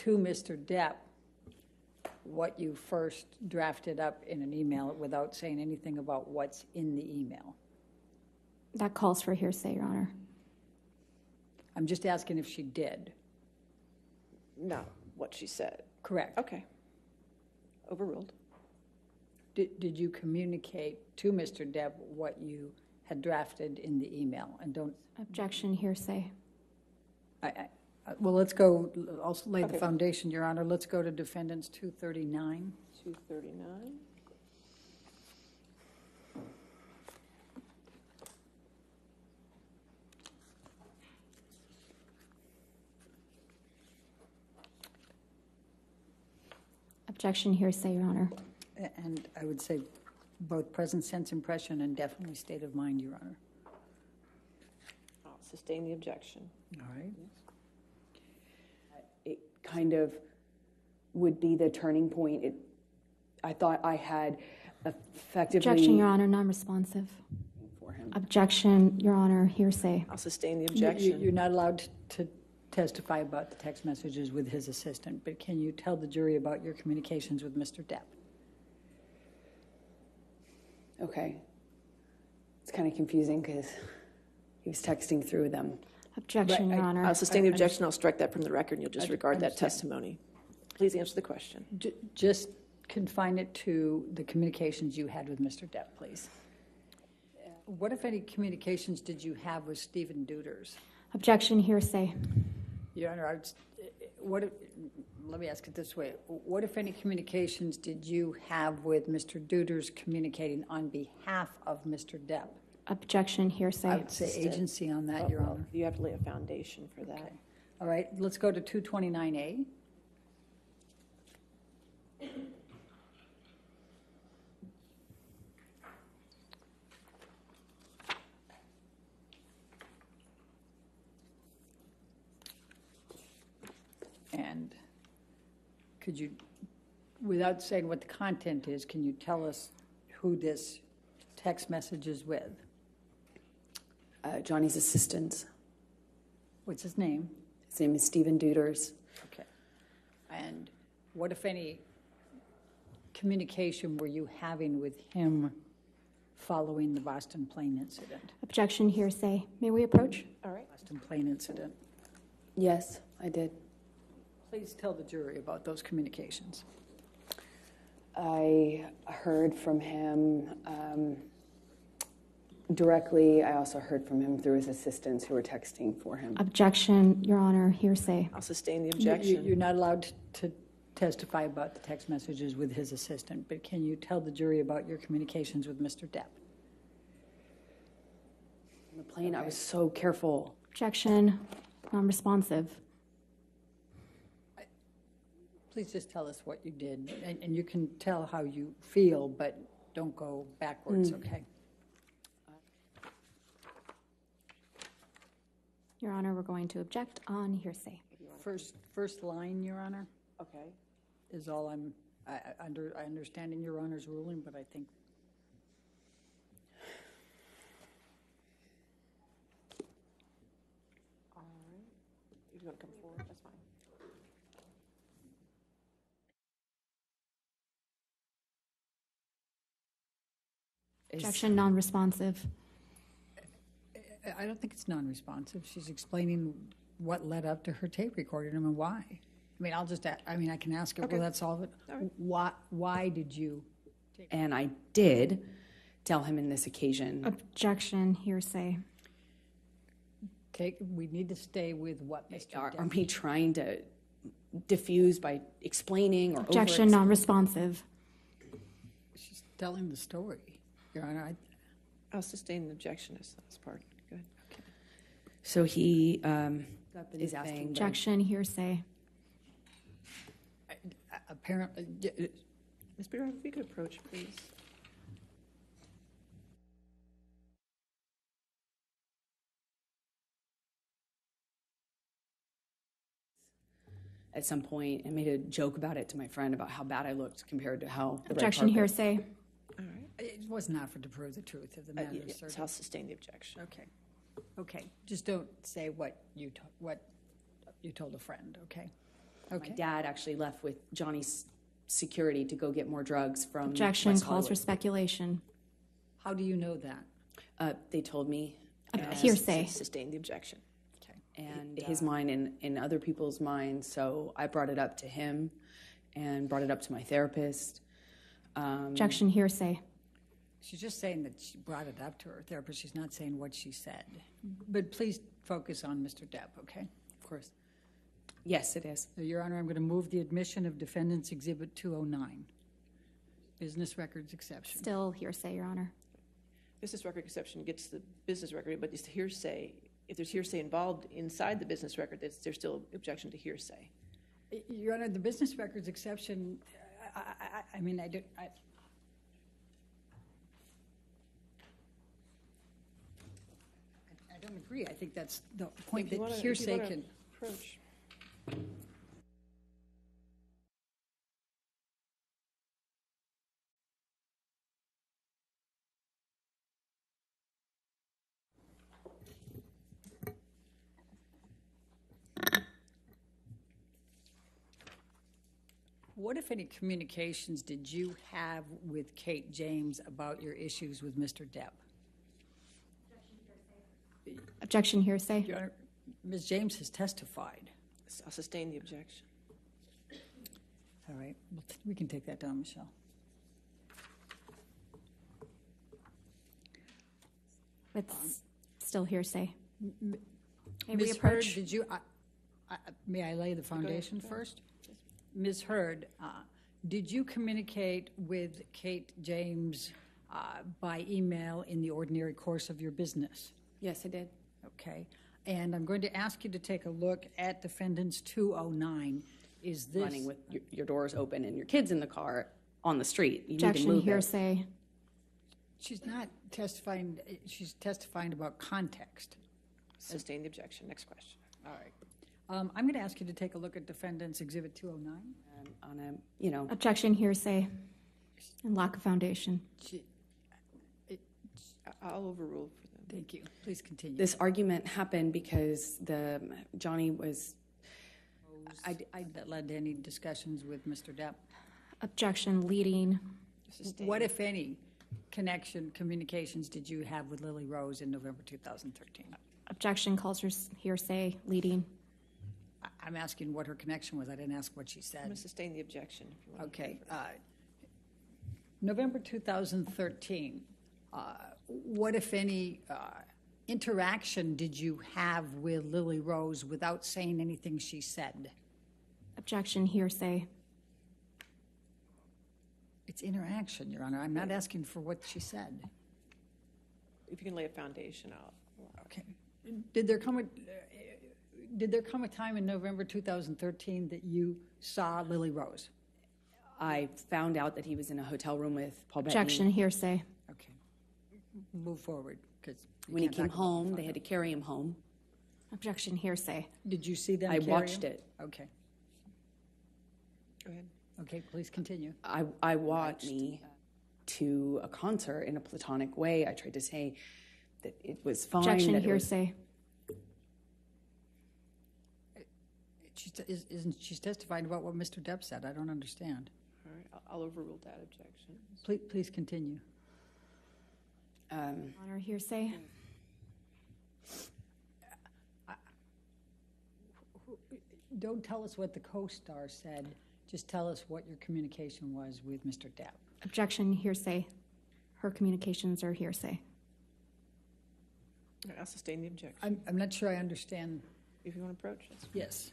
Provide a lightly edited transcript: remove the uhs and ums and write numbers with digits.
to Mr. Depp what you first drafted up in an email without saying anything about what's in the email? That calls for hearsay, Your Honor. I'm just asking if she did. Not what she said. Correct. Okay. Overruled. Did you communicate to Mr. Depp what you had drafted in the email? And don't... Objection, hearsay. Well, let's go, also lay the foundation, Your Honor. Let's go to defendants 239. 239. Objection, hearsay, Your Honor. And I would say both present sense impression and definitely state of mind, Your Honor. I'll sustain the objection. All right. It kind of would be the turning point. I thought I had effectively... Objection, Your Honor, non-responsive. For him. Objection, Your Honor, hearsay. I'll sustain the objection. You're not allowed to testify about the text messages with his assistant, but can you tell the jury about your communications with Mr. Depp? Okay. It's kind of confusing because he was texting through them. Objection, Your Honor. I'll sustain the objection. I'll strike that from the record, and you'll disregard that testimony. Please answer the question. Just confine it to the communications you had with Mr. Depp, please. What, if any, communications did you have with Stephen Duders? Objection, hearsay. Your Honor, let me ask it this way. What, if any, communications did you have with Mr. Duders communicating on behalf of Mr. Depp? Objection, hearsay. I would say agency on that, Your Honor. You have to lay a foundation for that. Okay. All right, let's go to 229A. And could you, without saying what the content is, can you tell us who this text message is with? Johnny's assistant. What's his name? His name is Stephen Duders. Okay. And what, if any, communication were you having with him following the Boston plane incident? Objection, hearsay. May we approach? All right. Boston plane incident. Yes, I did. Please tell the jury about those communications. I heard from him directly. I also heard from him through his assistants who were texting for him. Objection, Your Honor, hearsay. I'll sustain the objection. You're not allowed to testify about the text messages with his assistant, but can you tell the jury about your communications with Mr. Depp? On the plane, I was so careful. Objection, non-responsive. Please just tell us what you did, and you can tell how you feel, but don't go backwards, okay? Your Honor, we're going to object on hearsay. First line, Your Honor, Okay. is all I understand in Your Honor's ruling, but I think. All right. You want to come forward? That's fine. Objection, non-responsive. I don't think it's non-responsive. She's explaining what led up to her tape recording and why. I mean, I can ask her, Okay. will that solve it? All right. Why did you? And I did tell him in this occasion. Objection, hearsay. We need to stay with what Mr. Are we trying to diffuse by explaining or Objection, non-responsive. She's telling the story, Your Honor. I'll sustain the objection as part. Good. Okay. So he is asking. Objection, hearsay. Apparently, Ms. Bureau, if you could approach, please. At some point, and made a joke about it to my friend about how bad I looked compared to how. Objection, hearsay. All right. it was not for to prove the truth of the matter. So I'll sustain the objection. Okay. Okay. Just don't say what you told a friend. Okay. Okay. My dad actually left with Johnny's security to go get more drugs from Objection West calls for Hollywood. speculation. How do you know that? They told me. Hearsay. Sustain the objection. Okay. And his mind and in other people's minds. So I brought it up to him and brought it up to my therapist. Objection hearsay. She's just saying that she brought it up to her therapist. She's not saying what she said. But please focus on Mr. Depp, okay? Of course. Yes, it is. So, Your Honor, I'm going to move the admission of Defendant's Exhibit 209. Business records exception. Still hearsay, Your Honor. Business record exception gets the business record, but it's hearsay. If there's hearsay involved inside the business record, there's still objection to hearsay. Your Honor, the business records exception, I mean, I don't agree. I think that's the point that hearsay can. Approach. What, if any, communications did you have with Kate James about your issues with Mr. Depp? Objection hearsay. Your Honor, Ms. James has testified. I'll sustain the objection. All right, we can take that down, Michelle. It's still hearsay. May we Ms. Hurd, approach? did you, may I lay the foundation first? Ms. Hurd, did you communicate with Kate James by email in the ordinary course of your business? Yes, I did. Okay. And I'm going to ask you to take a look at Defendant's 209. Is this... Running with your doors open and your kids in the car on the street. You need to Objection move it. hearsay. She's not testifying, she's testifying about context. Sustain the objection. Next question. All right. I'm going to ask you to take a look at Defendant's Exhibit 209. On a, Objection hearsay. And lack of foundation. I'll overrule for them. Thank you. Please continue. this argument happened because Johnny was, That led to any discussions with Mr. Depp? Objection leading. Sustain. What, if any, communications did you have with Lily Rose in November 2013? Objection calls for hearsay leading. I'm asking what her connection was. I didn't ask what she I'm going said. to sustain the objection. If you want. Okay. November 2013, what, if any, interaction did you have with Lily Rose without saying anything she said? Objection hearsay. It's interaction, Your Honor. I'm not asking for what she said. If you can lay a foundation out. Okay. Did there come a time in November 2013 that you saw Lily Rose? I found out that he was in a hotel room with Paul Objection Bettany. hearsay. Okay. Move forward, because When he came home, they had to carry him home. Objection hearsay. Did you see them I carry watched him? it. Okay. Go ahead. Okay, please continue. I watched me to a concert in a platonic way. I tried to say that it was fine. Objection that it was, hearsay. She's testifying about what Mr. Depp said. I don't understand. All right. I'll overrule that objection. Please continue. Honor hearsay. Don't tell us what the co-star said. Just tell us what your communication was with Mr. Depp. Objection hearsay. Her communications are hearsay. All right, I'll sustain the objection. I'm not sure I understand. If you want to approach, that's fine. Yes.